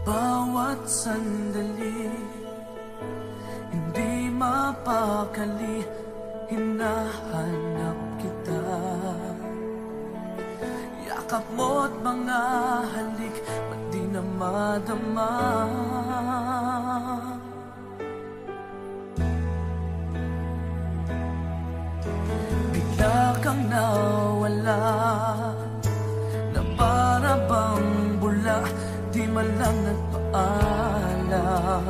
Bawat sandali, hindi mapakali, hinahanap kita. Yakap mo't mga halik, ba't di na madama? Bigla kang nawala, na para bang bula, di man lang nagpaalam.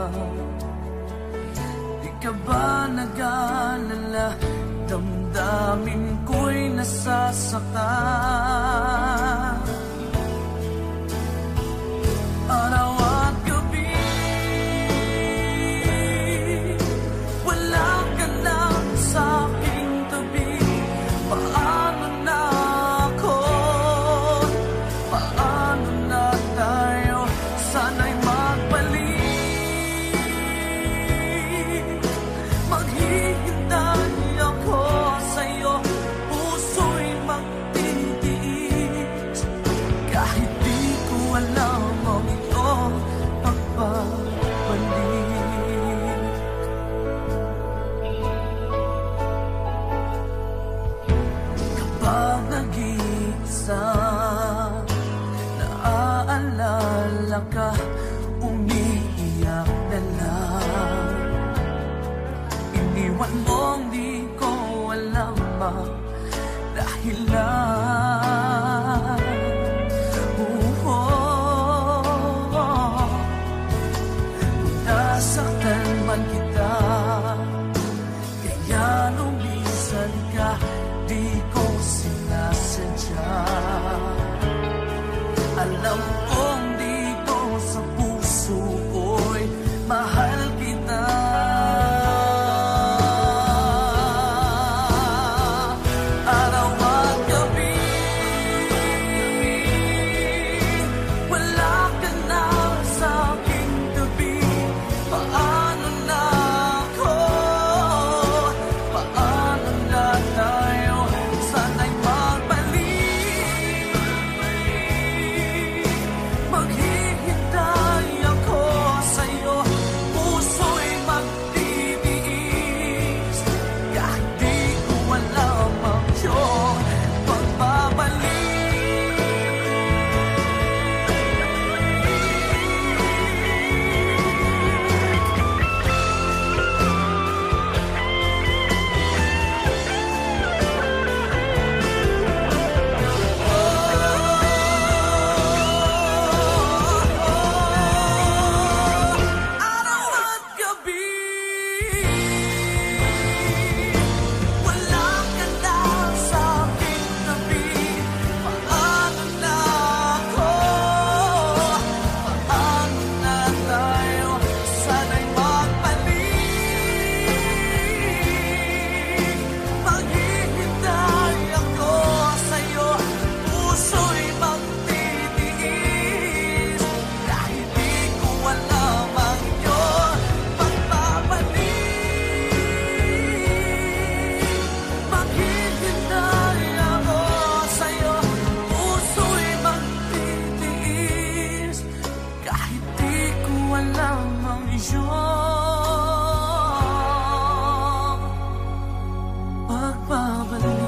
Di ka ba nag-alala, damdamin ko'y nasasaktan. Araw at gabi, wala ka na sa aking tabi. Paano na ako? Paano na tayo? Sana'y magbalik. Maghihintay ako sa'yo, puso'y magtitiis. Kahit di ko alam ang iyong pagbabalik. Kapag nag-iisa, naaalala ka, umiiyak na lang. Iniwan mong di ko alam ang dahilan. Nasaktan man kita, kaya lumisan ka, di ko sinasadya. Alam kong dito sa puso ko'y mahal kita. Araw at gabi, wala ka na sa aking tabi. Paano na ako? Paano na tayo? Sana'y magbalik. Maghihintay ako sa'yo, puso'y magtitiis. Kahit di ko alam ang iyong pagbabalik. Araw at gabi, wala ka na sa aking tabi. Paano na ako? Paano na tayo? Sana'y magbalik. Maghihintay ako sa'yo, puso'y magtitiis. Kahit di ko alam ang iyong pagbabalik. Maghihintay ako sa'yo, puso'y magtitiis. Kahit di ko alam ang iyong pagbabalik.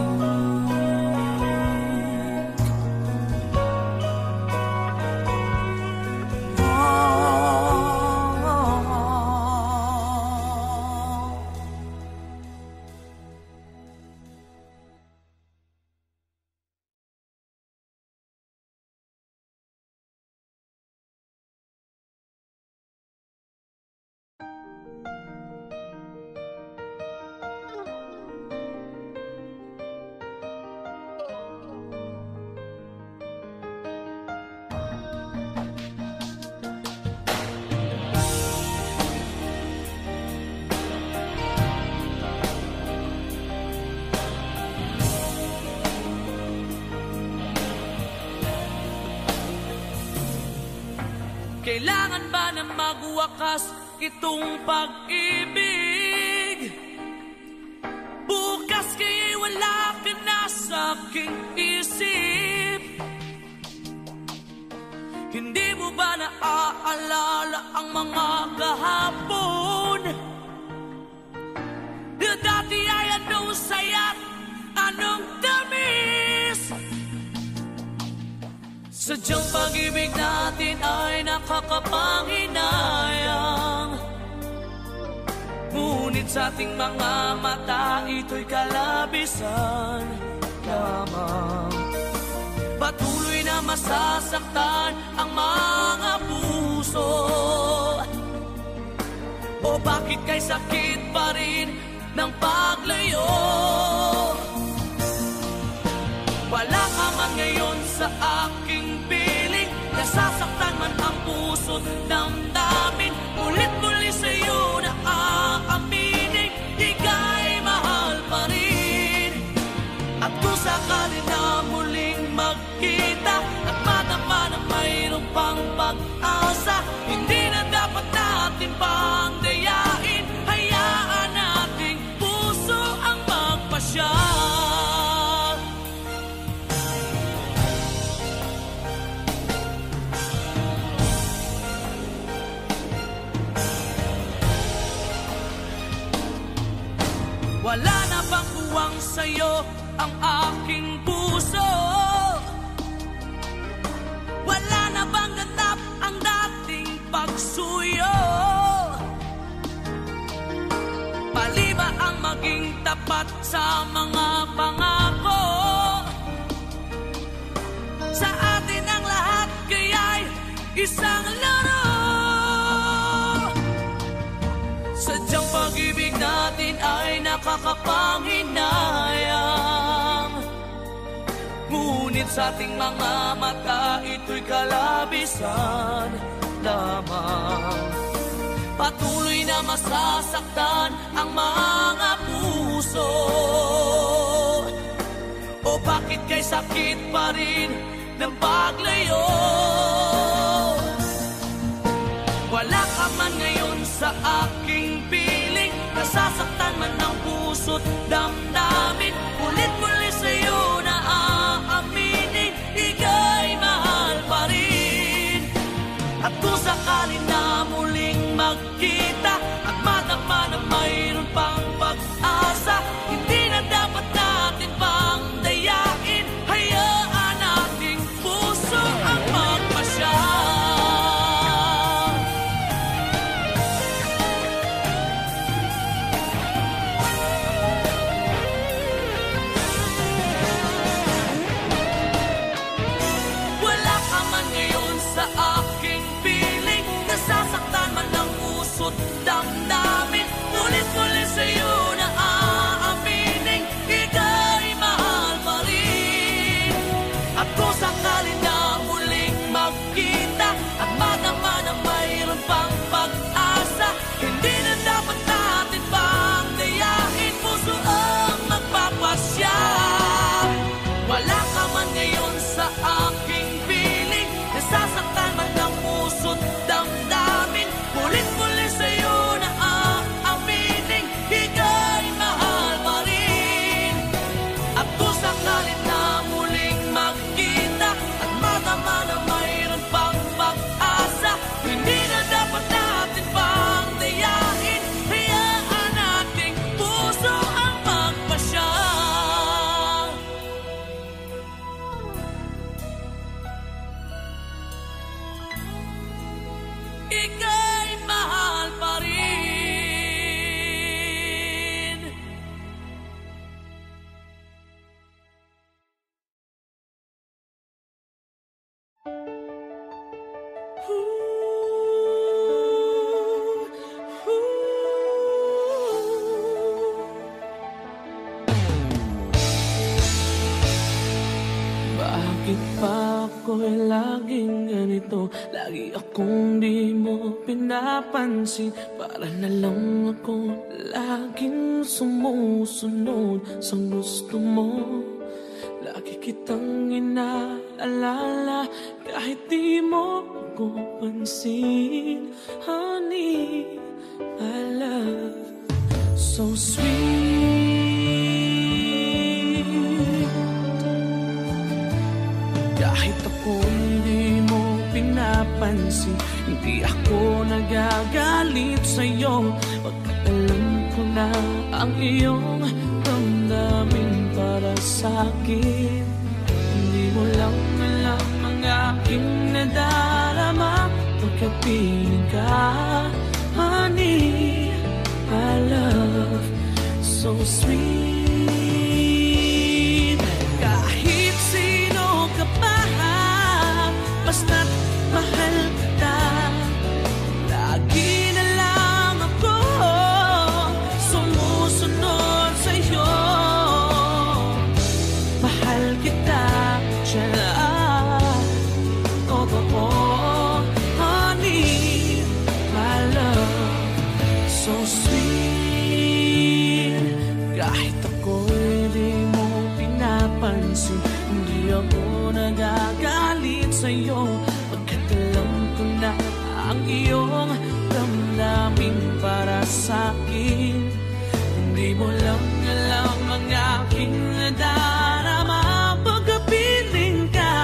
Kailangan ba na magwakas itong pag-ibig? Bukas kaya'y wala ka na sa aking isip. Hindi mo ba naaalala ang mga kahapon na dati ay anong saya't anong tamis. Sadyang pag-ibig natin ay nakakapanghinayang, ngunit sa ating mga mata ito'y kalabisan lamang. Patuloy na masasaktan ang mga puso, o bakit kay sakit pa rin ng paglayo? Wala ka man ngayon sa aking piling, nasasaktan man ang puso't damdamin. Ulit-muli sa'yo na aaminin, ika'y mahal pa rin. At kung sakali na muling magkita at madama na mayroong pang pag-asa, hindi na dapat natin pang dayain. Hayaan nating puso ang magpasya. Wala na bang buwang sa'yo ang aking puso? Wala na bang ganap ang dating pagsuyo? Mali ba ang maging tapat sa mga pangako? Sa atin ang lahat kaya'y isang laro. Sadyang pag-ibig natin ay nakakapanghinayang, ngunit sa ating mga mata ito'y kalabisan lamang. Patuloy na masasaktan ang mga puso, o bakit kay sakit pa rin ng paglayo? Wala ka man ngayon sa aking piling, nasasaktan man ang puso't damdamin. Ulit-muli sa'yo na aaminin, ika'y mahal pa rin. At kung sakali na muling magkita at madama na mayroon pang pag-asa, hindi na dapat natin pang dayain. Hayaan nating puso ang magpasya. Damdamin, ulit-muli sa'yo na aaminin, ika'y mahal pa rin. At kung sakali na muling magkita at madama na mayroon pang pag-asa, hindi na dapat natin pang dayain, puso ang magpapasya. Wala ka man ngayon sa aking piling, nasasaktan man ang puso't damdamin. Ulit-muli sa'yo na aaminin, ika'y mahal pa rin. At kung sakalin na muling magkita at madama na mayroon pang pag-asa, hindi na dapat natin pang dayain. Hayaan nating puso ang magpasya. Ika'y mahal pa rin. Bakit pa ako'y laging ganito? Lagi akong di mo pinapansin. Para na lang ako laging sumusunod sa gusto mo. Lagi kitang inaalala kahit di mo ako pansin. Honey, my love, so sweet. Kahit ako hindi mo pinapagod, pinapansin. Hindi ako nagagalit sa'yo, pagkat alam ko na ang iyong damdamin para sa'kin. Hindi mo lang alam ang aking nadarama, pagkat piling ka, honey, my love, so sweet. Kahit sino ka pa, basta't mahal kita, lagi na lang ako sumusunod sa'yo. Mahal kita, dyan, totoo, honey, my love, so sweet. Kahit ako'y di mo pinapansin, hindi ako nagagalit sa'yo, pagkat alam ko na ang iyong damdamin para sa'kin. Hindi mo lang alam ang aking nadarama, pagkapiling ka,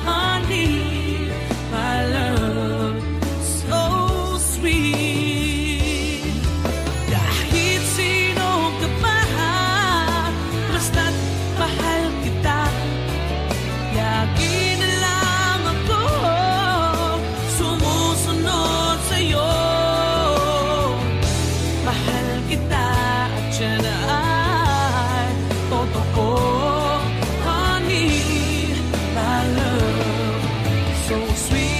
honey, my love, so sweet. Kahit sino ka pa, basta't mahal kita, lagi na lang ako sumusunod sa'yo. Mahal kita at siya na ay totoo, honey, my love, so sweet.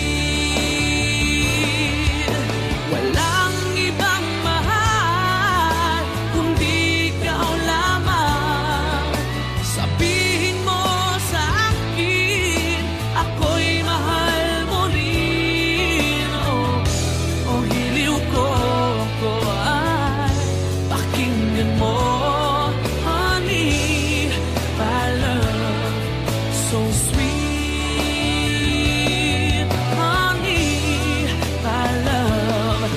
Walang ibang mahal kundi ikaw lamang. Sabihin mo sa akin, ako'y mahal mo rin. Oh, hiliw ko ay pakinggan mo, honey, my love, so sweet, honey, my love,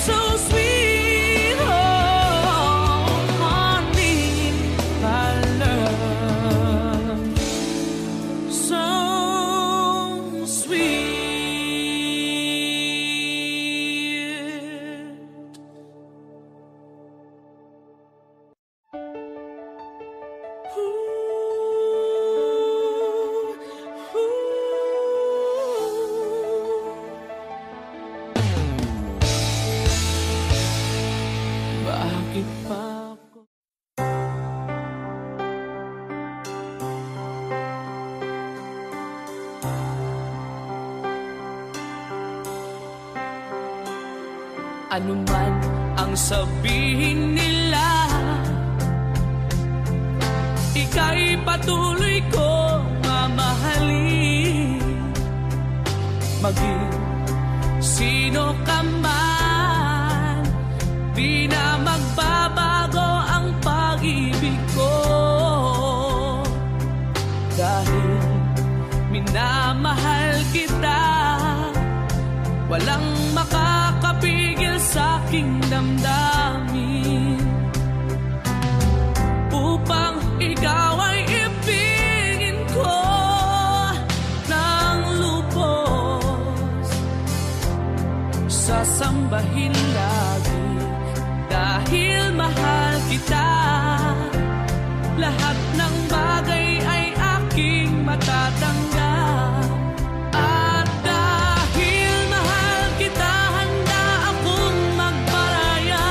so sweet, oh, honey, my love, so sweet. Bakit pa ako? Ano man ang sabihin nila, ika'y patuloy ko mamahalin. Maging sino ka man, di na magbabago ang pag-ibig ko. Dahil minamahal kita, walang makakapigil sa aking damdamin. Upang ikaw ay ibigin ko ng lubos, sasambahin lagi dahil mahal kita. Lahat ng bagay ay aking matatanggap. At dahil mahal kita, handa akong magparaya.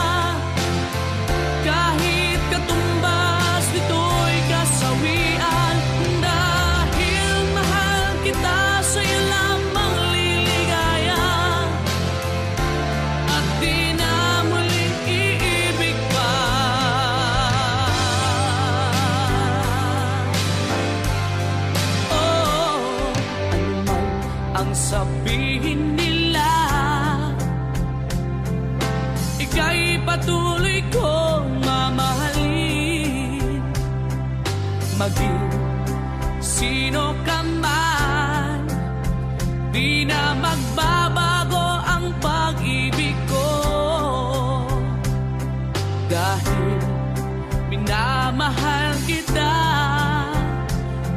Kahit katumbas nito'y kasawian. Dahil mahal kita, sa'yo lamang liligaya. At di na muling iibig pa. Oh, ano man ang sabihin nila, ika'y patuloy kong mamahalin. Maging sino ka man, di na magbabago ang pag-ibig ko. Dahil minamahal kita,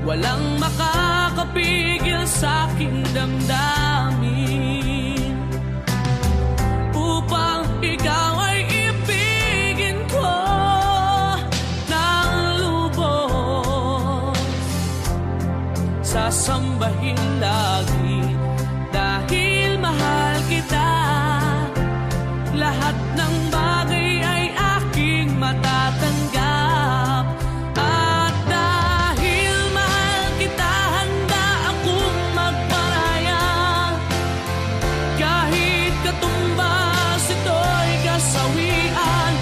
walang makakapigil sa aking damdamin. sasambahin lagi. Dahil mahal kita, lahat ng bagay ay aking matatanggap. At dahil mahal kita, handa akong magparaya. Kahit katumbas ito'y kasawian.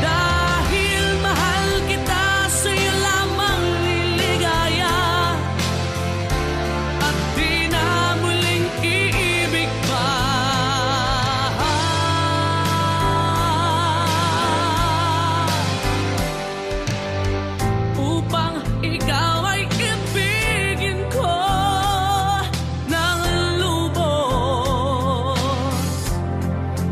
Dahil mahal kita, sa'yo lamang liligaya. At di na muling iibig pa. Upang ikaw ay ibigin ko ng lubos,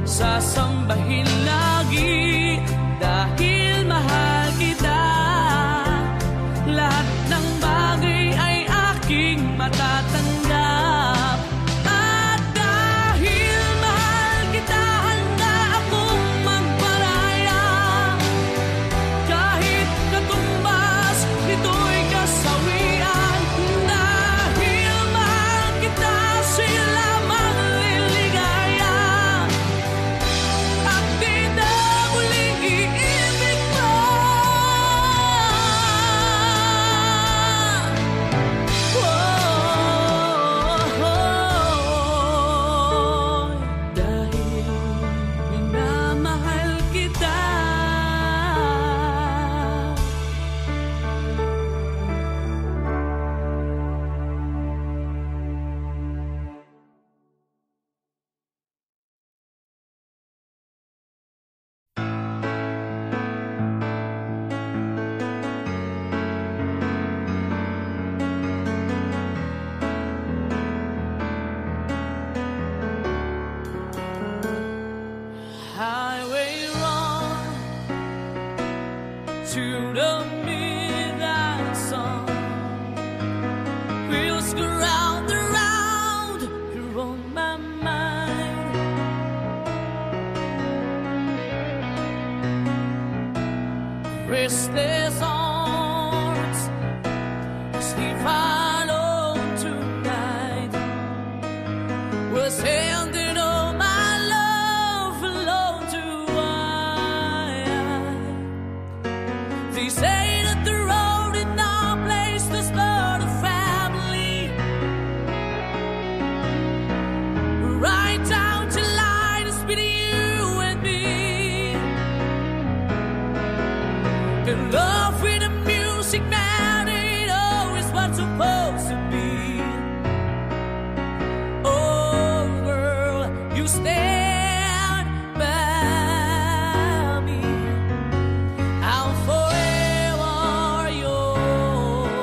sasambahin lagi. Dahil mahal kita, lahat ng bagay ay aking matatanggap. At dahil mahal kita, handa akong magparaya. Kahit katumbas ito'y kasawian. Dahil mahal kita, sa'yo lamang liligaya. At di na muling iibig pa. Dahil minamahal kita. Highway run to the midnight sun. Wheels go round and round, you're on my mind. Restless arms sleep alone tonight. Was handing all my love alone to I. They say that the road is no place to start a family. Right down to line is between you and me. And love with the music, man, ain't always what's supposed to be. Oh, girl, you stand by me. I'm forever yours,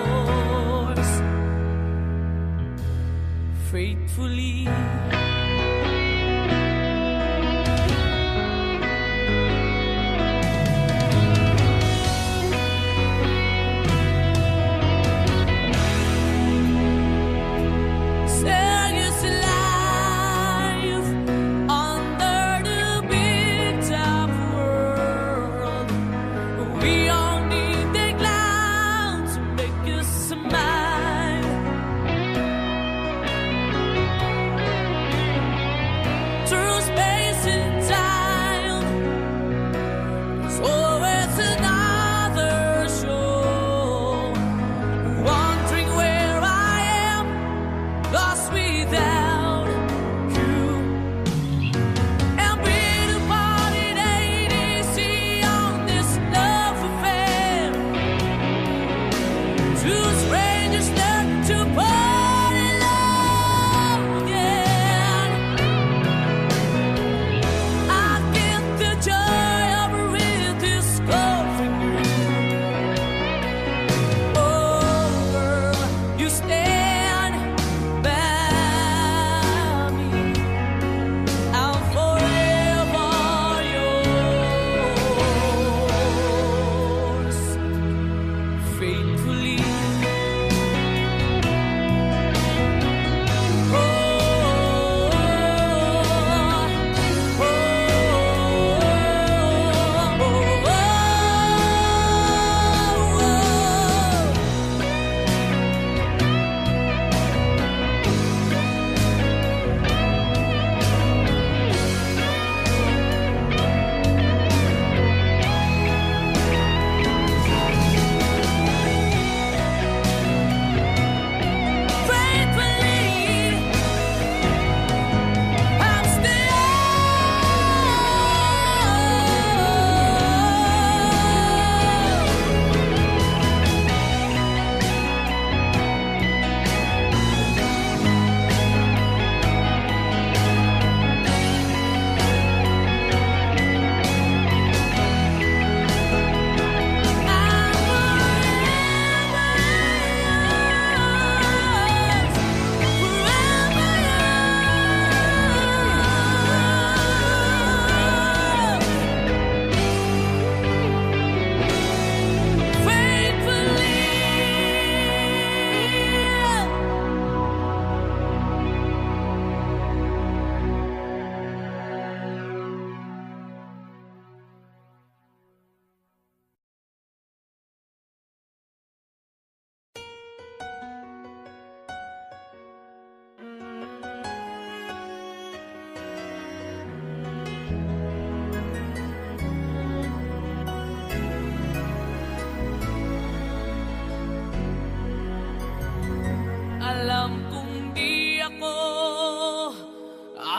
faithfully. Sell you to life under the big top world. We all need the clown to make us smile.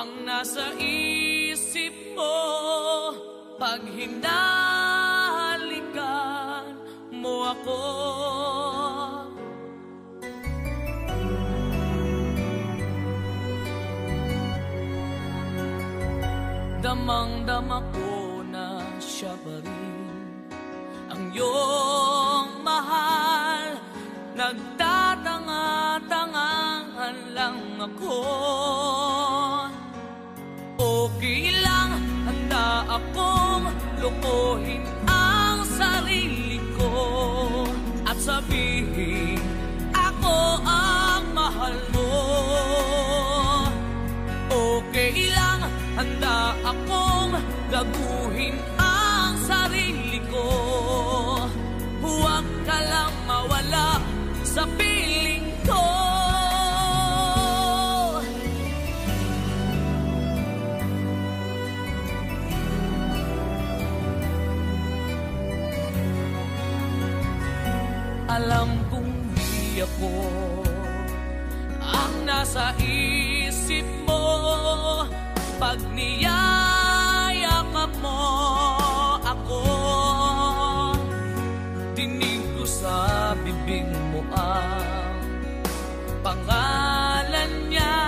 ang nasa isip mo pag hinalikan mo ako. Damang-dama ko na siya pa rin ang iyong mahal. Nagtatanga-tangaan lang ako. Okay lang, handa akong lukuhin ang sarili ko at sabihin ako ang mahal mo. Okay lang, handa akong gaguhin ang sarili ko. Huwag ka lang mawala sa piling ko. Alam kong di ako ang nasa isip mo pag niyayakap mo ako. Dinig ko sa bibig mo ang pangalan niya.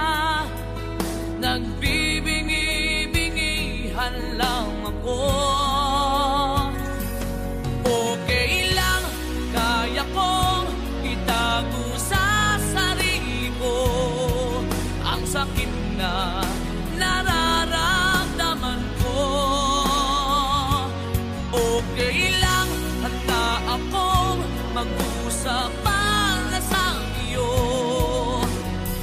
Nagbibingi-bingihan lang ako. Okay lang, kaya kong itago sa sarili ko ang sakit na nararamdaman ko. Okay lang, handa akong mag-usap para sa iyo.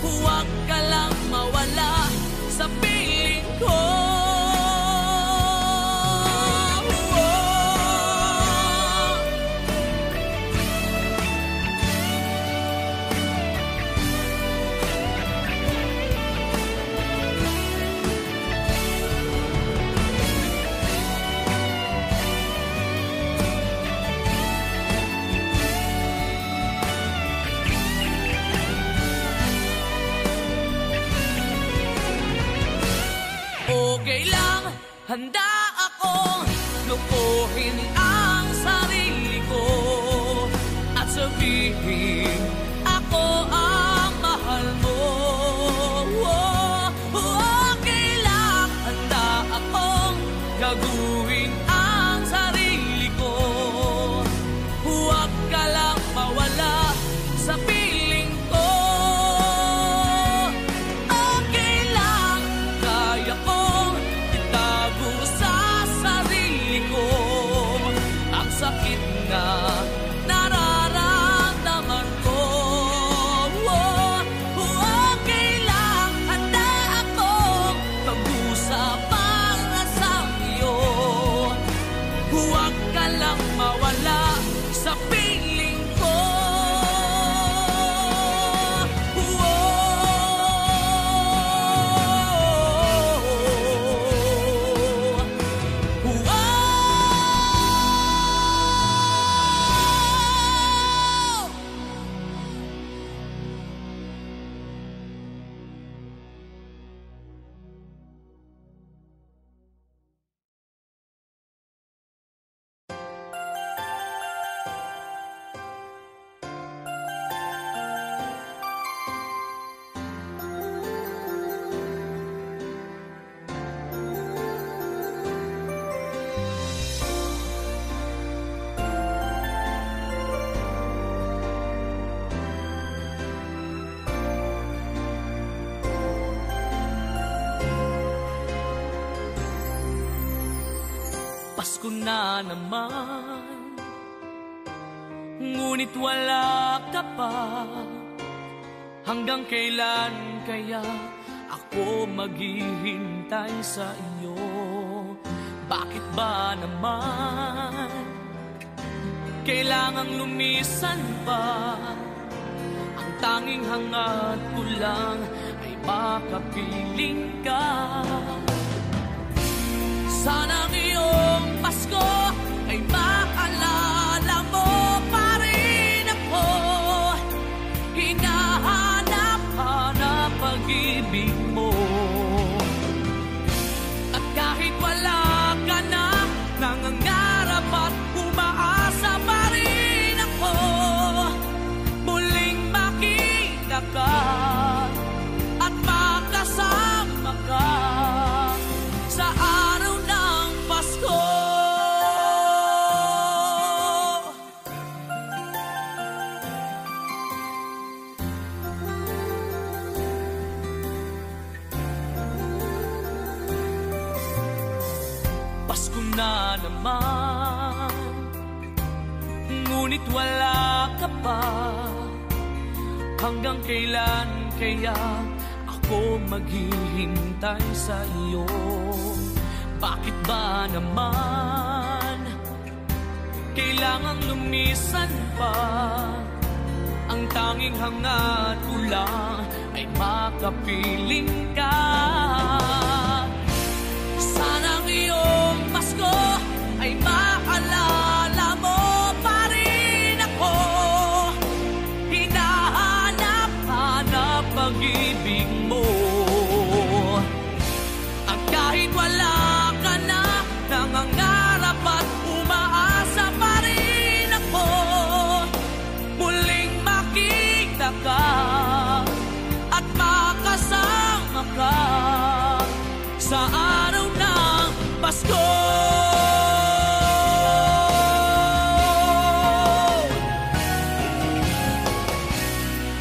Huwag ka lang mawala sa piling ko. Okay lang, handa akong lukuhin ang sarili ko at sabihin ako ang mahal mo. Okay lang, handa akong gaguhin ang sarili ko. Huwag ka lang mawala sa piling ko. Okay lang, kaya ko ang sakit na nararamdaman ko. Okay lang, handa akong mag-usap para sa iyo. Huwag ka lang mawala sa piling ko. Pasko na naman, ngunit wala ka pa. Hanggang kailan kaya ako maghihintay sa iyo? Bakit ba naman kailangang lumisan pa? Ang tanging hangad ko lang ay makapiling ka. Sana ngayong Pasko ay maalala mo pa rin ako. Hinahanap-hanap pag-ibig mo. naman, ngunit wala ka pa. Hanggang kailan kaya ako maghihintay sa iyo? Bakit ba naman kailangang lumisan pa? Ang tanging hangat ko lang ay makapiling ka. Sana ngayong Pasko ay maalala mo pa rin ako. Hinahanap-hanap pag-ibig mo. At kahit wala ka na, nangangarap at umaasa pa rin ako. Muling makita ka at makasama ka sa araw ng Pasko.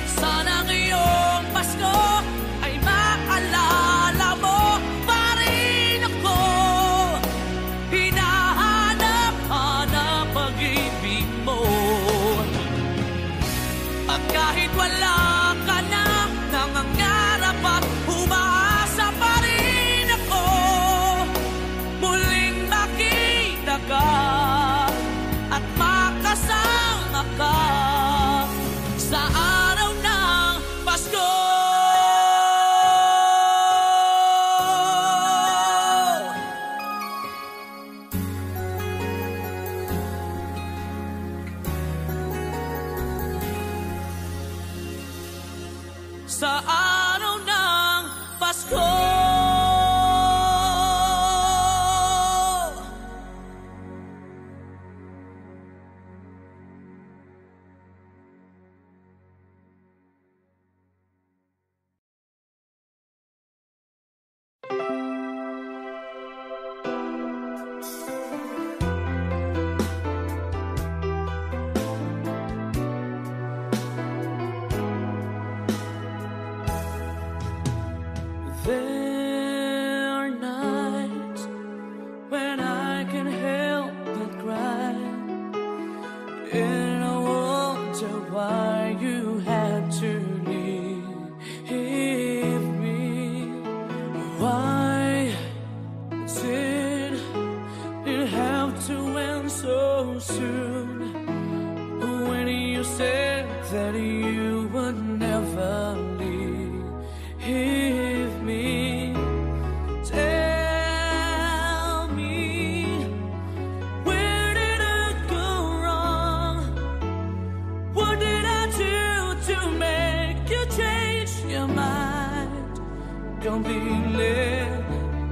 Sana ngayong Pasko ay maalala mo pa rin ako. Hinahanap-hanap pag-ibig mo. At kahit wala ka na, nangangarap at umaasa pa rin ako. Muling makita ka at makasama ka sa araw ng Pasko. Sa araw ng Pasko. There are nights when I can help but cry, and I wonder why you had to leave me. Why did it have to end so soon? When you said that you would never leave me, tell me, where did I go wrong? What did I do to make you change your mind completely?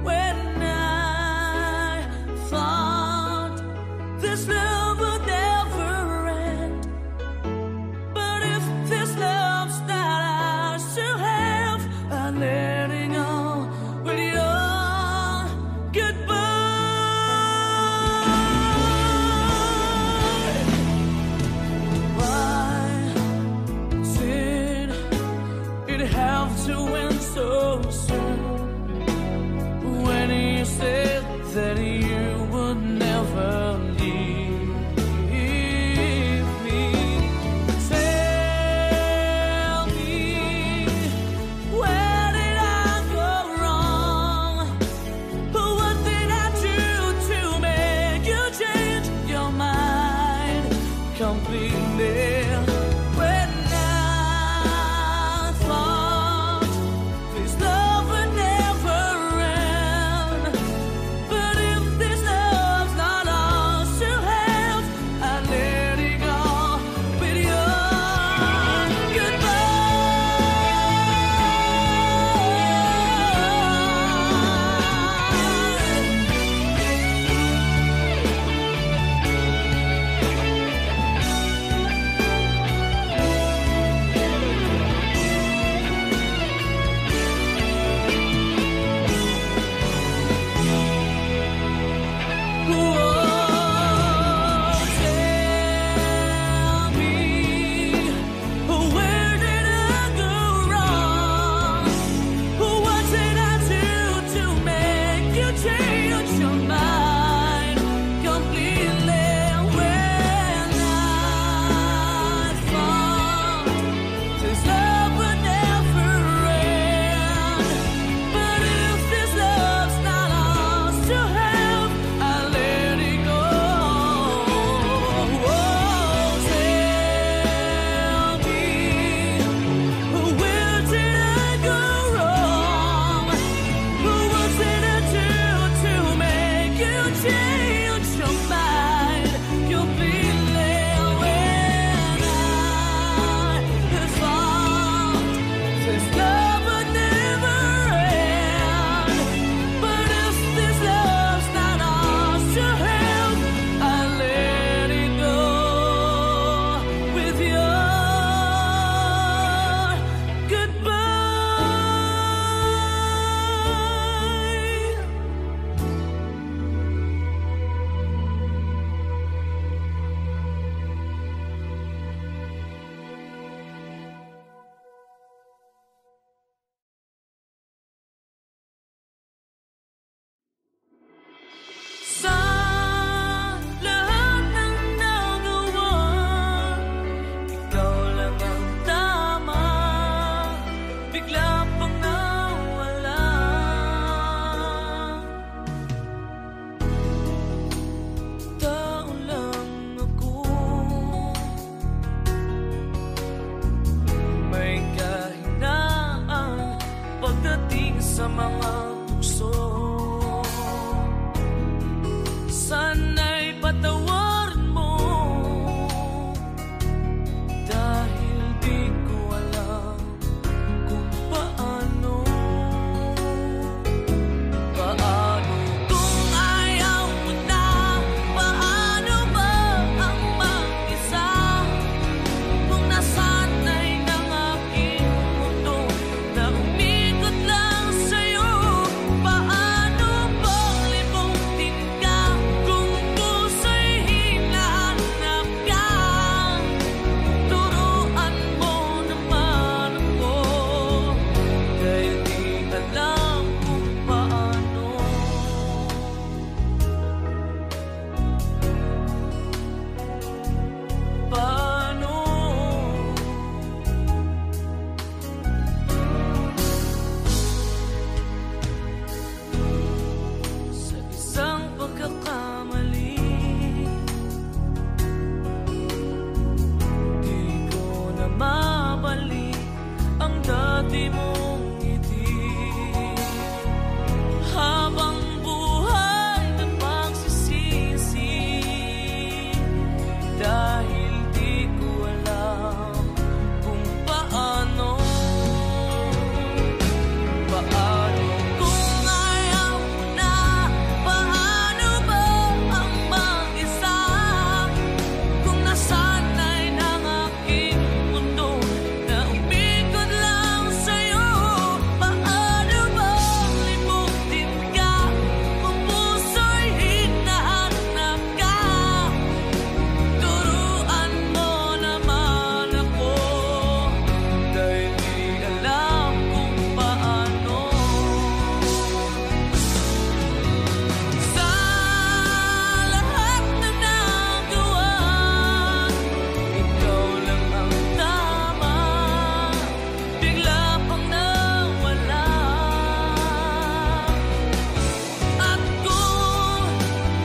When I thought this love would never end, but if this love's not ours to have, I'm letting go with your goodbye. Why did it have to end so soon? When you said that you would never leave me, tell me, where did I go wrong? What did I do to make you change your mind completely? When I thought this love would never sa mga tukso. Sana'y patawarin mo, dahil di ko alam kung paano. Paano kung ayaw mo na? Paano ba ang mag-isa? Kung nasanay ng aking mundo na umikot lang sa'yo. Paano bang limutin ka kung puso'y hinahanap ka? Turuan mo naman ako, dahil di alam kung paano. Paano? Sa isang pagkakamali, di ko na mabalik ang dati mong ngiti. Habang buhay na pagsisisi, dahil di ko alam kung paano. Paano kung ayaw mo na? Paano ba ang mag-isa? Kung nasanay ng aking mundo na umikot lang sa'yo. Paano bang limutin ka kung puso'y hinahanap ka? Turuan mo naman ako, dahil di alam kung paano. Sa lahat ng nagawa, ikaw lang ang tama. Bigla pang nawala. At kung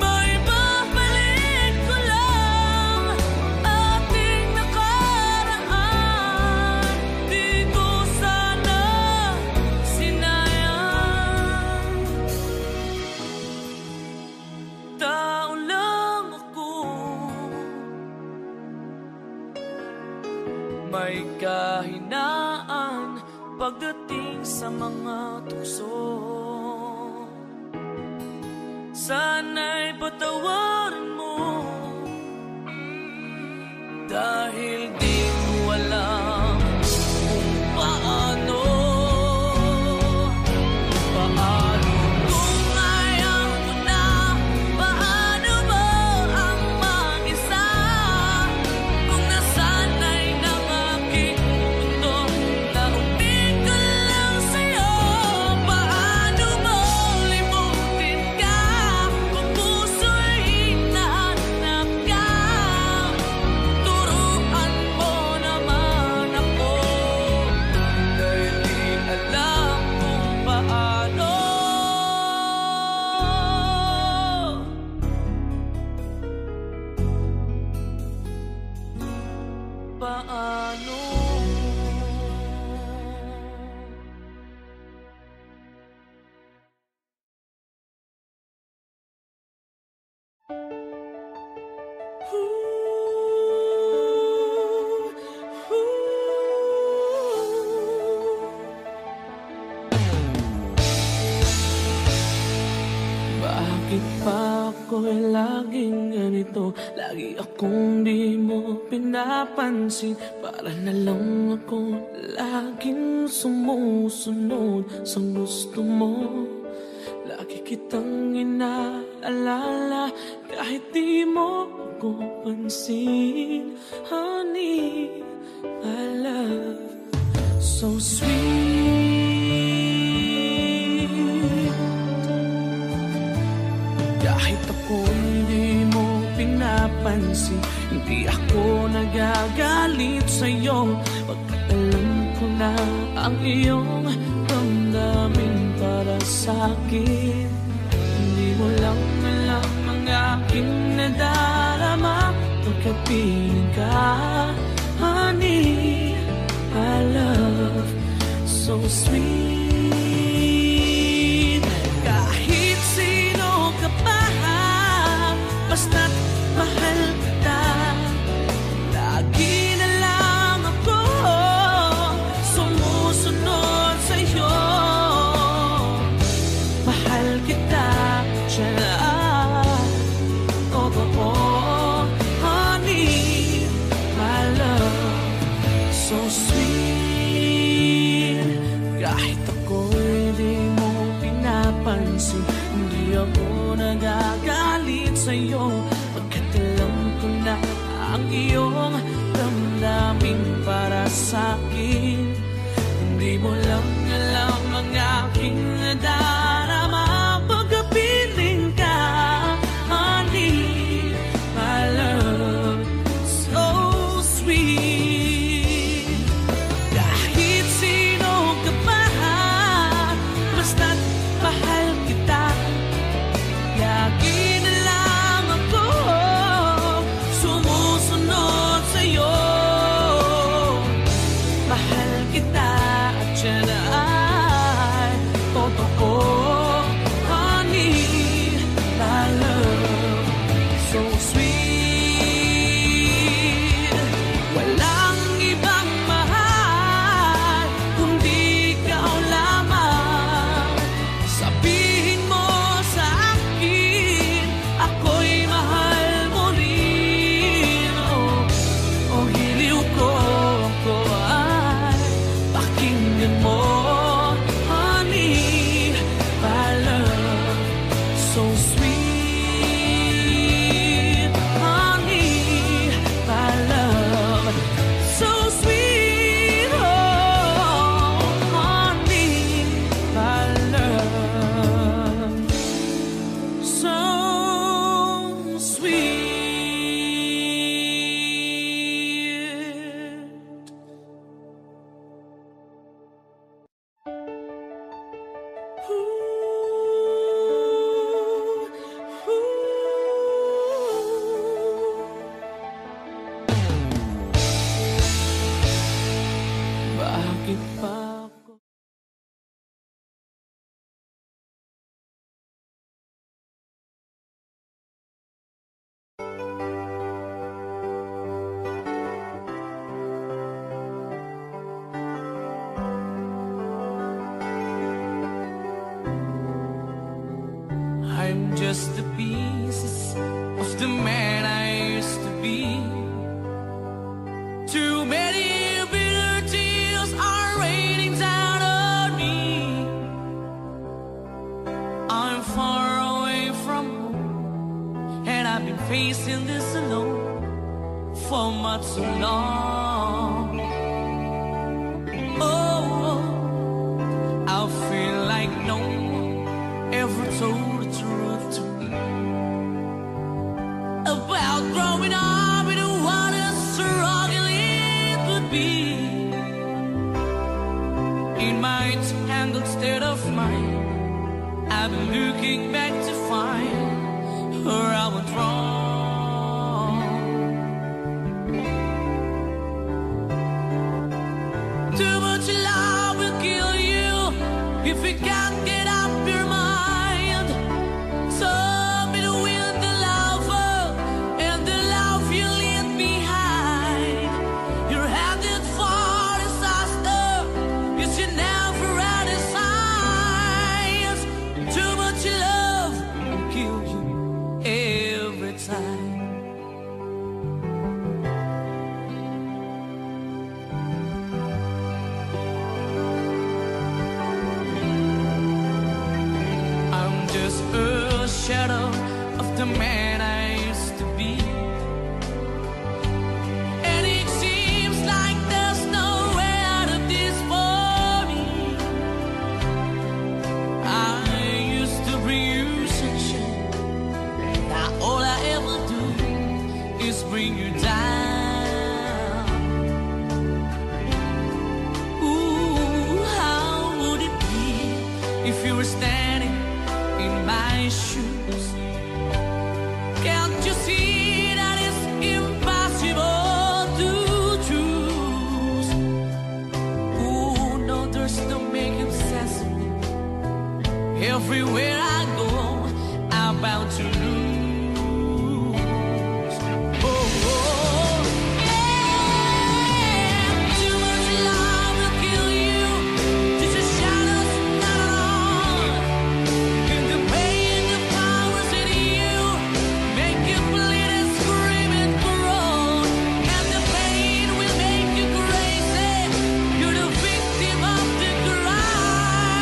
may babalik ko lang ating nakaraan, di ko sana sinayang. Tao lang ako, may kahinaan pagdating sa mga tukso. Sana'y patawarin mo, dahil di ko alam kung paano. Paano kung ayaw mo na? Paano ba ang mag-isa? Kung nasanay ng aking mundo na umikot lang sa'yo. Paano mo limutin ka kung puso'y hinahanap ka? Turuan mo naman ako, dahil di alam kung paano. Paano? Bakit pa ako'y laging ganito? Lagi akong di mo pinapansin. Para na lang ako laging sumusunod sa gusto mo. Lagi kitang inaalala kahit di mo ako pansin. Honey, I love so sweet. Kahit ako hindi mo pinapansin, hindi ako nagagalit sa'yo. Pagkat alam ko na ang iyong damdamin para sa'kin. Hindi mo lang alam ang aking nadarama pagkapiling ka. Honey, I love so sweet. ako'y di mo pinapansin. Hindi ako nagagalit sa'yo, pagkat alam ko na ang iyong damdamin para sa'kin. Hindi mo lang alam ang aking nadarama pagkapiling ka, honey, my love, so sweet. Kahit sino ka pa, basta't mahal kita, yakin na lang ako, sumusunod sa'yo. Mahal kita at yan ay totoo, honey, my love, so sweet. Walang ibang mahal kundi ikaw lamang. Sabihin mo sa akin, ako'y mahal mo rin. Oh, hiliw ko, ako ay pakinggan mo, honey, my love, so sweet, honey, my love, so sweet, oh, honey, my love, so sweet. Bakit pa ako? I'm just the pieces of the man I used to be. Too many bitter tears are raining down on me. I'm far away from home, and I've been facing this alone for much so long. Oh, I feel like no one ever told the truth to me about growing up in what a struggle it would be. In my tangled state of mind, I've been looking back to find where I went wrong. Too much love will kill you if you can't get up your mind. So between the lover and the love you leave behind, you're headed for disaster. You should never had a signs. Too much love will kill you every time. I'm just a shadow of the man I used to be, and it seems like there's no way out of this for me. I used to bring you sunshine, now all I ever do is bring you down. Ooh, how would it be if you were standing in my shoes? Can't you see that it's impossible to choose? Ooh, no, there's no making sense of me. Everywhere I go, I'm bound to lose. Oh, oh, yeah. Too much love will kill you. Just a shadow's not on. And the pain, the powers in you make you bleed and scream and groan. And the pain will make you crazy. You're the victim of the crime.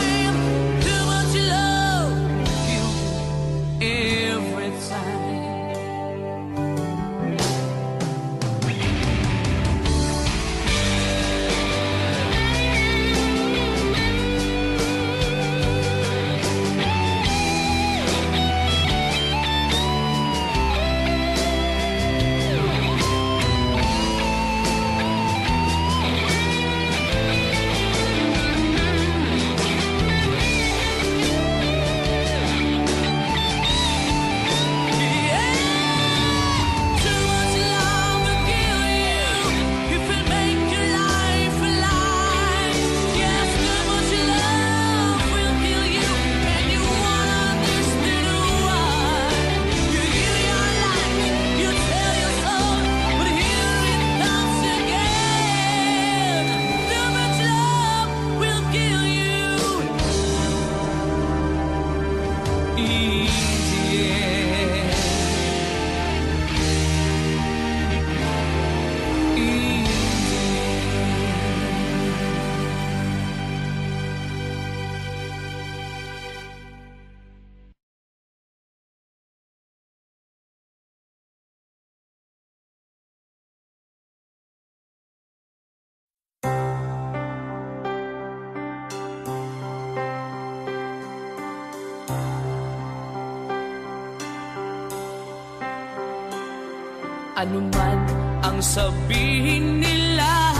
Anuman ang sabihin nila,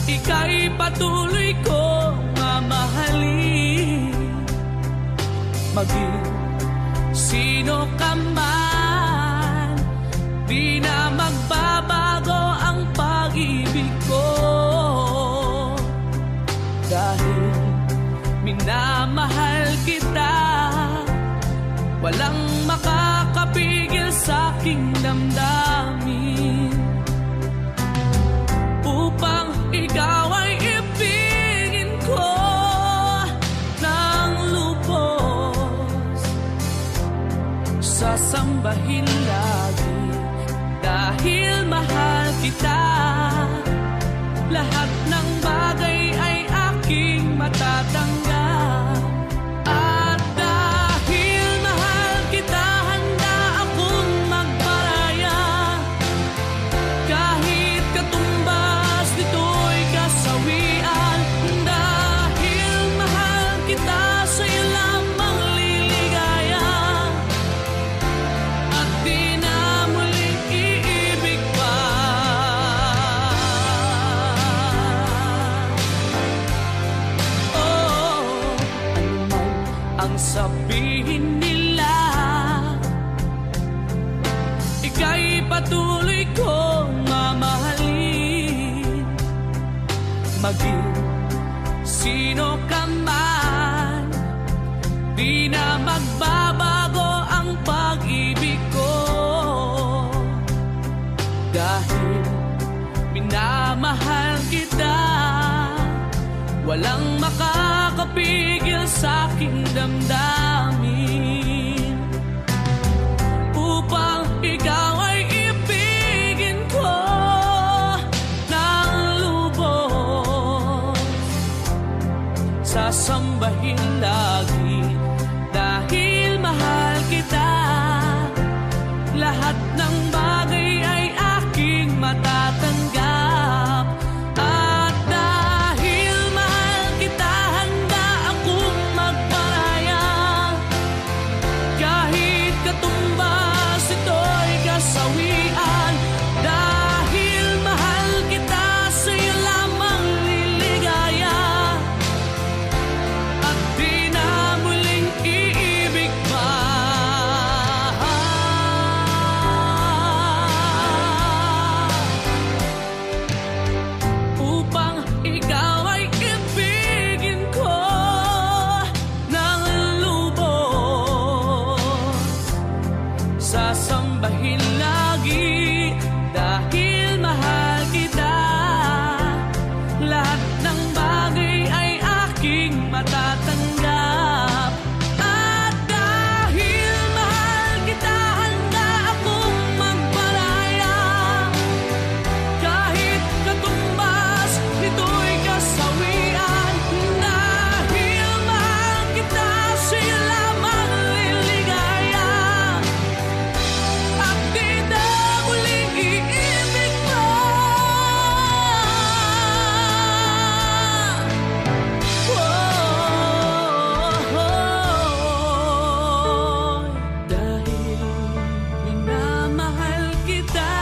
ika'y patuloy ko mamahalin. Maging sino ka man, di na magbabago ang pag-ibig ko. Dahil minamahal kita, walang makakapigil sa aking damdamin. Upang ikaw ay ibigin ko ng lubos, sasambahin lagi dahil mahal kita. Lahat ng bagay ay aking matatanggap. At dahil mahal kita, handa akong magparaya. Kahit katumbas nito'y kasawian. Dahil mahal kita, sa'yo lamang liligaya. At di na muling iibig pa. Ang sabihin nila, ika'y patuloy kong mamahalin. Maging sino ka man, di na magbabago ang pag-ibig ko. Dahil minamahal kita, walang makakapigil sa aking damdamin. Upang ikaw ay ibigin ko ng lubos, sasambahin lagi dahil mahal kita. Lahat ng bagay ay aking matatanggap. At dahil mahal kita, handa akong magparaya. Kahit katumbas ito'y kasawian. Dahil mahal kita, sa'yo lamang liligaya. At di na muling iibig pa. Upang ikaw ay ibigin ko ng lubos, sasambahin lagi dahil mahal kita. Lahat ng bagay ay aking matatanggap. At dahil mahal kita, handa akong magparaya. Kahit katumbas nito'y kasawian. Dahil mahal kita, sa'yo lamang liligaya. At di na muling iibig pa. Dahil minamahal kita.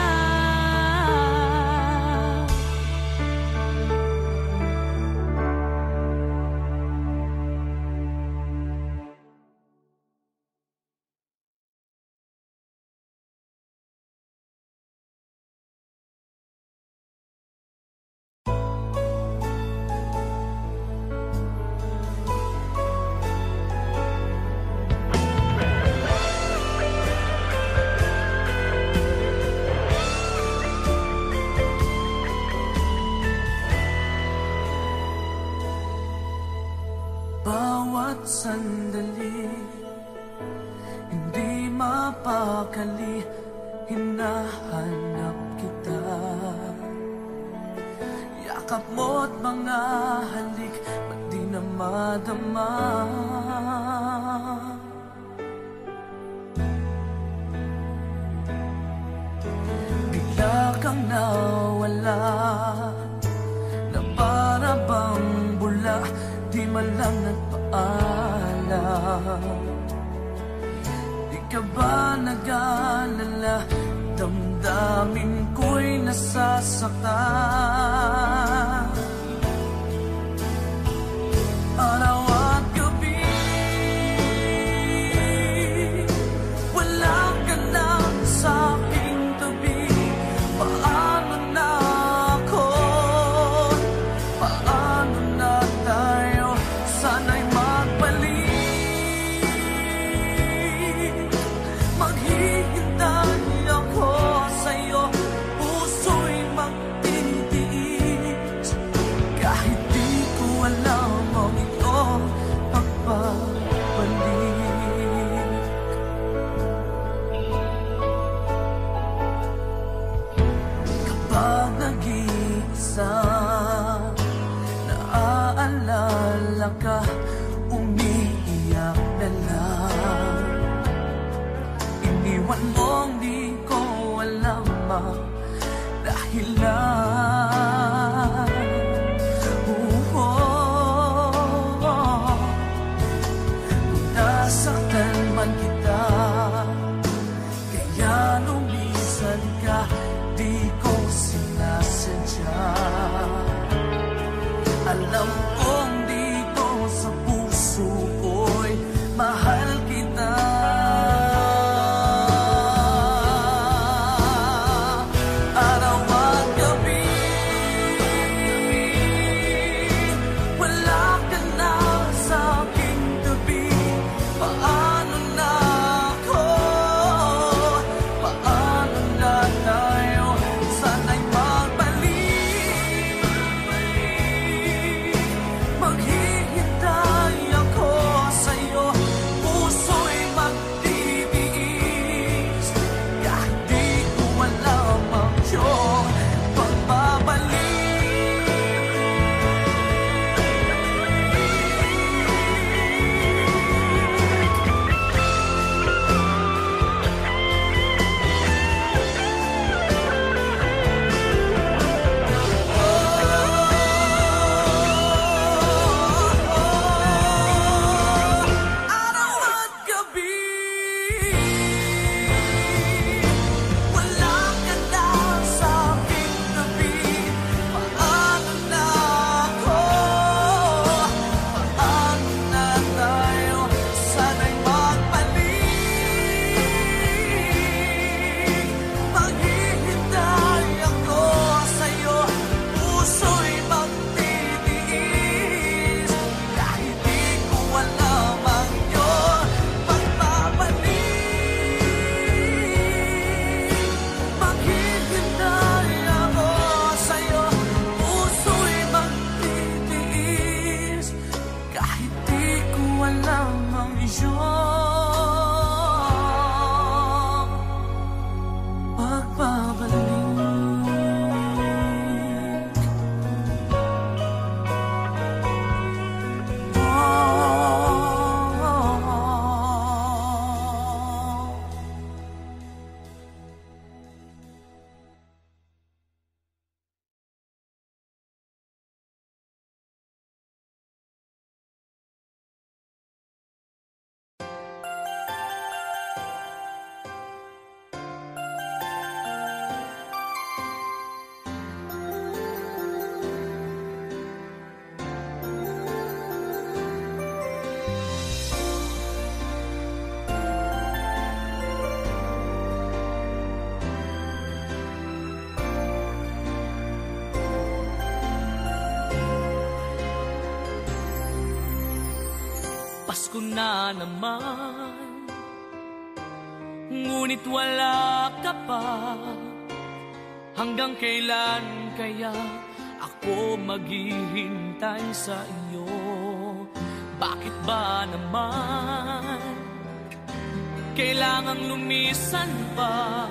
Bawat sandali, hindi mapakali, hinahanap kita. Yakap mo't mga halik, ba't di na madama? Bigla kang nawala, na para bang bula, di man lang nagpaalam. Di ka ba nag-alala? Damdamin ko'y nasasaktan. Araw at gabi, wala ka na sa aking tabi. Paano na ako? Paano na tayo? Sana'y magbalik. Maghihintay ako sa'yo, puso'y magtitiis. Kahit di ko alam ang ito pagpapalik. Kapag nag-iisa, naaalala ka, umiiyak na lang. Iniwan mong di ko alam ang dahilan. Kung nasaktan man kita, kaya lumisan ka, di ko sinasadya. Alam kong dito sa puso ko'y mahal kita. Araw at gabi, wala ka na sa aking tabi. Paano na ako? Paano na tayo? Sana'y magbalik. Maghihintay ako sa'yo, puso'y magtitiis. Kahit di ko alam ang iyong pagbabalik. Araw at gabi, wala ka na sa aking tabi. Paano na ako? Paano na tayo? Sana'y magbalik. Maghihintay ako sa'yo, puso'y magtitiis. Kahit di ko alam ang iyong pagbabalik. Maghihintay ako sa'yo, puso'y magtitiis. Kahit di ko alam ang iyong pagbabalik. Pasko na naman, ngunit wala ka pa. Hanggang kailan kaya ako maghihintay sa iyo? Bakit ba naman kailangang lumisan pa?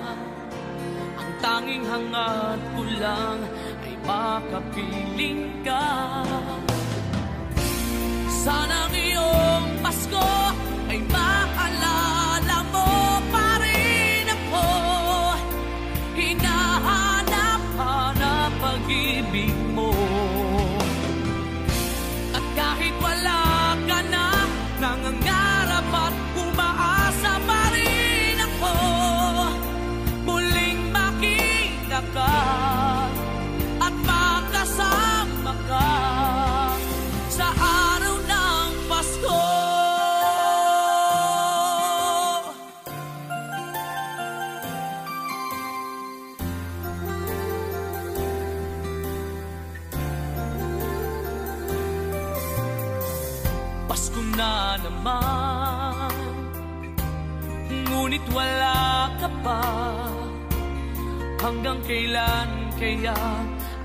Ang tanging hangat ko lang ay makapiling ka. Sana ngayong Pasko ay maalala mo pa rin ako. Hinahanap-hanap pag-ibig mo. At kahit wala ka na, nangangarap at umaasa pa rin Pasko na naman, ngunit wala ka pa. Hanggang kailan kaya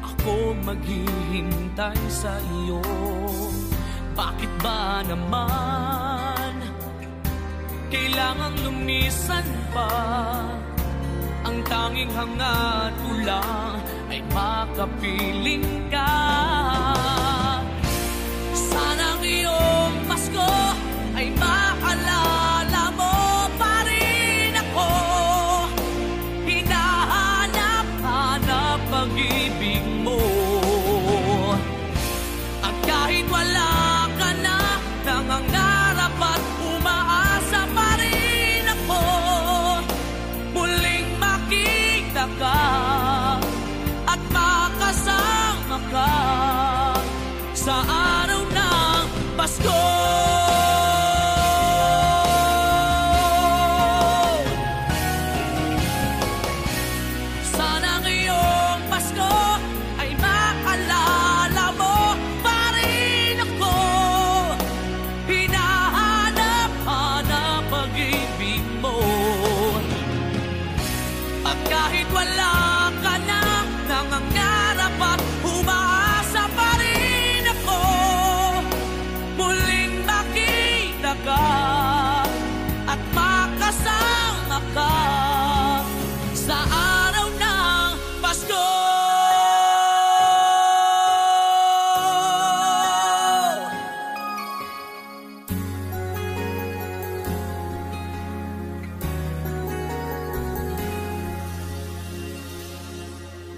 ako maghihintay sa iyo? Bakit ba naman kailangang lumisan pa? Ang tanging hangad ko lang ay makapiling ka. Sana ngayong Pasko ay maalala mo pa rin ako. Hinahanap-hanap pag-ibig mo. At kahit wala ka na, nangangarap at umaasa pa rin ako. Muling makita ka at makasama ka sa araw ng Pasko. Sana ngayong Pasko ay maalala mo pa rin ako. Hinahanap-hanap pag-ibig mo. At kahit wala ka na, nangangarap at umaasa pa rin ako. Muling makita ka at makasama ka sa araw ng Pasko.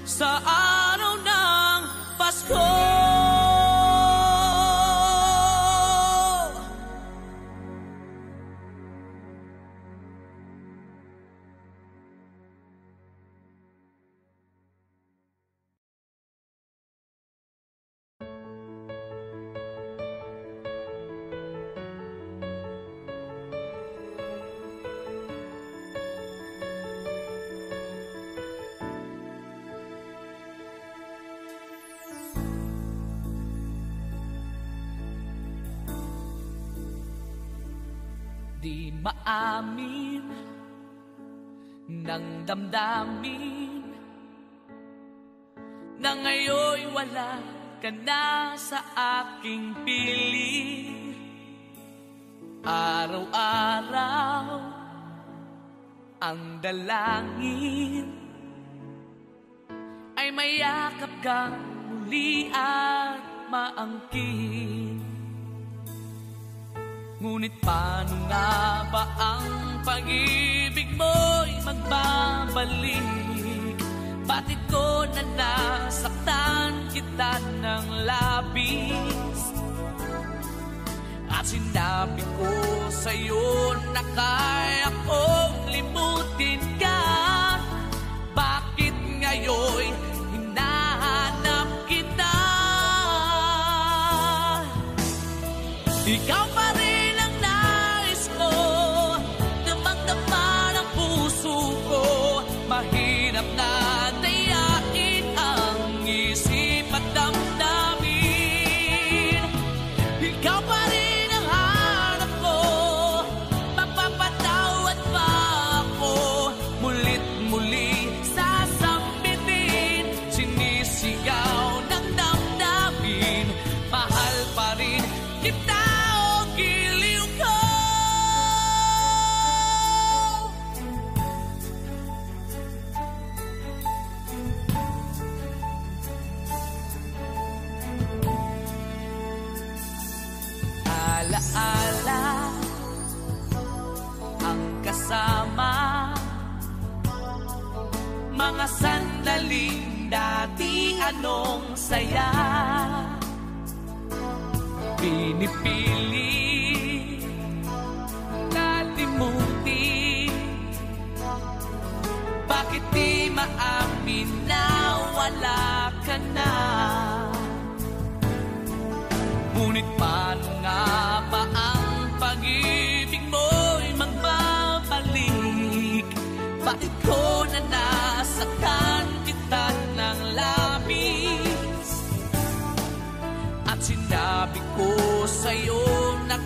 Sa araw ng Pasko. Di maamin ng damdamin na ngayon'y wala ka na sa aking piling. Araw-araw ang dalangin ay mayakap kang muli at maangkin. Ngunit paano nga ba ang pag-ibig mo'y magbabalik? Bakit ko na nasaktan kita ng labis? At sinabi ko sa'yo na kaya kong limutin ka. Bakit ngayon'y hinahanap kita? Ikaw pa rin ang nais ko, damang-dama ng puso ko. Mahirap na dayain ang isip at damdamin. Ikaw pa rin ang hanap ko, mapapatawad pa ako. Mulit-muli sasambitin, sinisigaw ng damdamin. Mahal pa rin kita. Alaala ang kasama, mga sandaling dati anong saya. Pinipili kalimutin, bakit di maamin na wala ka na? Ngunit paano nga ba ang pag-ibig mo'y magbabalik? Bakit ko na nasaktan kita ng labis? At sinabi ko sa'yo na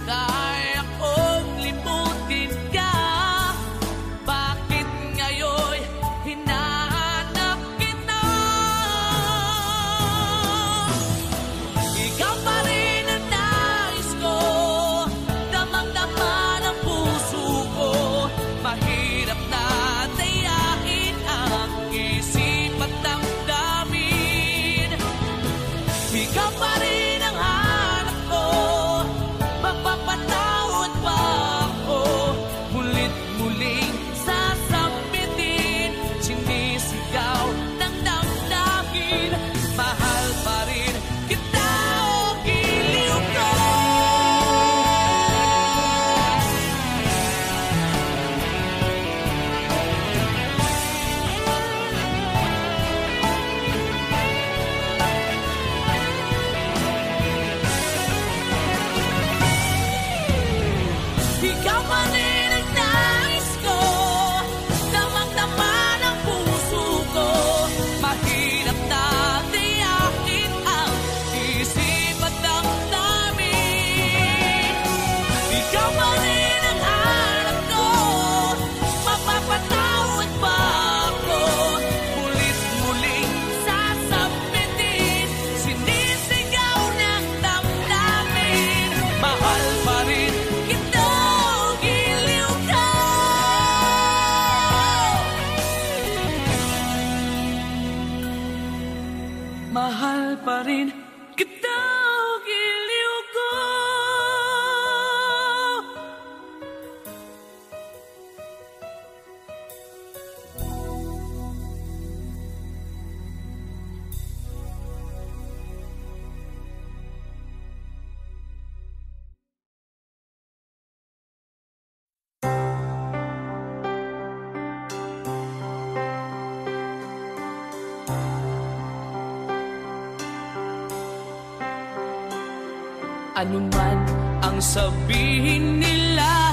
Anuman ang sabihin nila,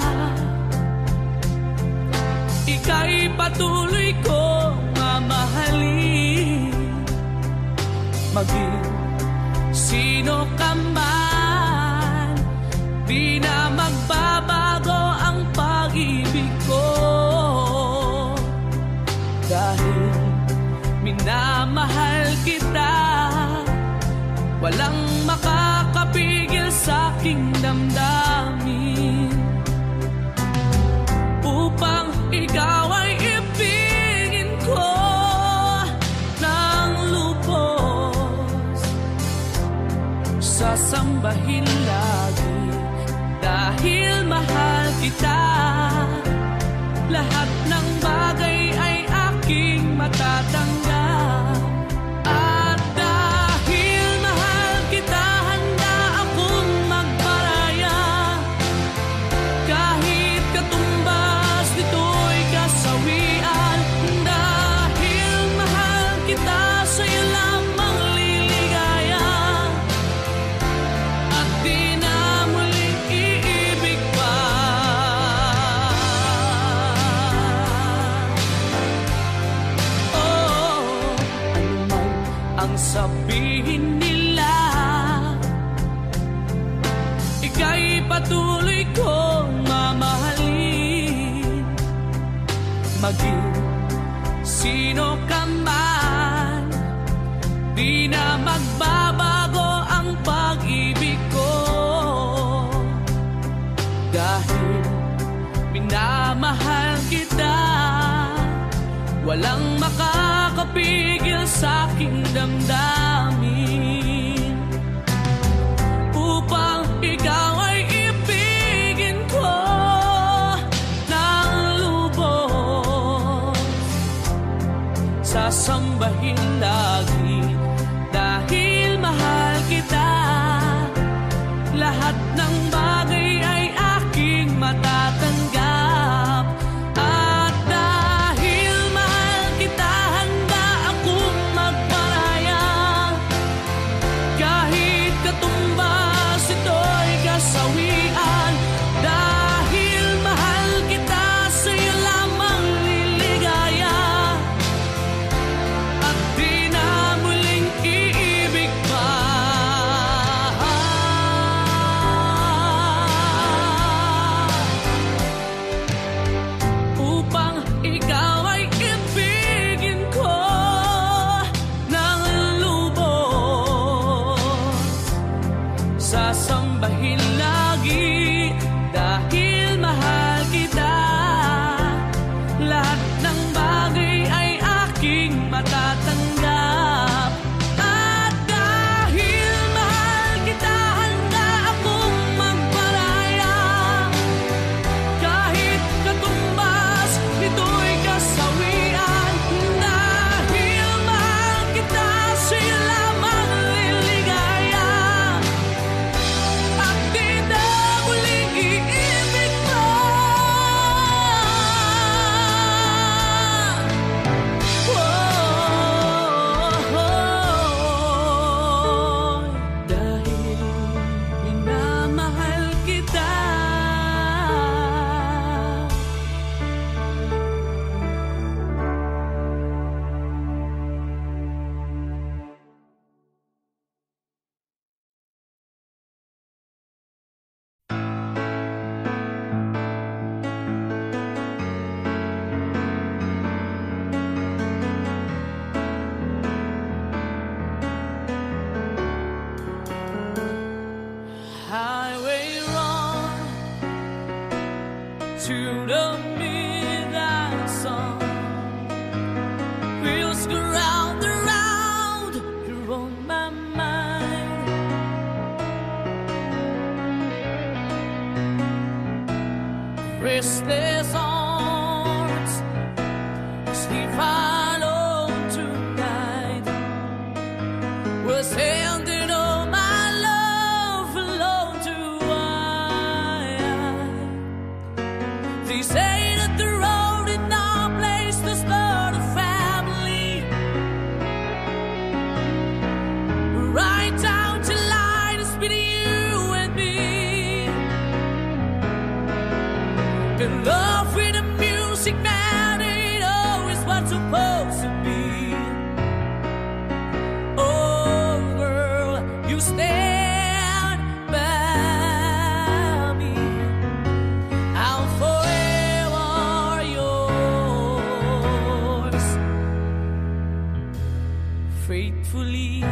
ika'y patuloy ko mamahalin. Maging sino ka man, di na magbabago ang pag-ibig ko. Dahil minamahal kita, walang makakapigil sa aking damdamin. Upang ikaw ay ibigin ko ng lubos, sasambahin lagi dahil mahal kita. Lahat ng bagay ay aking matatanggap. At dahil mahal kita, handa akong magparaya. Kahit katumbas nito'y kasawian. Dahil mahal kita, sa'yo lamang liligaya. At di na muling iibig pa. Ang sabihin nila, ika'y patuloy kong mamahalin. Maging sino ka man, di na magbabago ang pag-ibig ko. Dahil minamahal kita, walang makakapigil sa aking damdamin. Upang ikaw ay ibigin ko ng lubos, sasambahin lagi dahil mahal kita. Lahat ng bagay ay aking matatanggap. At dahil mahal kita, handa akong magparaya. Kahit katumbas ito'y kasawian. Dahil mahal kita, sa'yo lamang liligaya. At di na muling iibig pa. Upang ikaw ay ibigin ko ng lubos, sasambahin lagi dahil mahal kita. Lahat ng bagay ay aking matatanggap. At dahil mahal kita, handa akong magparaya. Kahit katumbas nito'y kasawian. Dahil mahal kita, sa'yo lamang liligaya. At di na muling iibig pa. Dahil minamahal kita. Highway run to the midnight sun. Wheels go round and round, you're on my mind. Restless arms sleep alone tonight. Was handing all my love alone to I. They say that the road is no place to start a family. Right down to line is between you and me. The love with the music, man, ain't always what's supposed to be. Oh, girl, you stand by me. I'll forever yours, faithfully.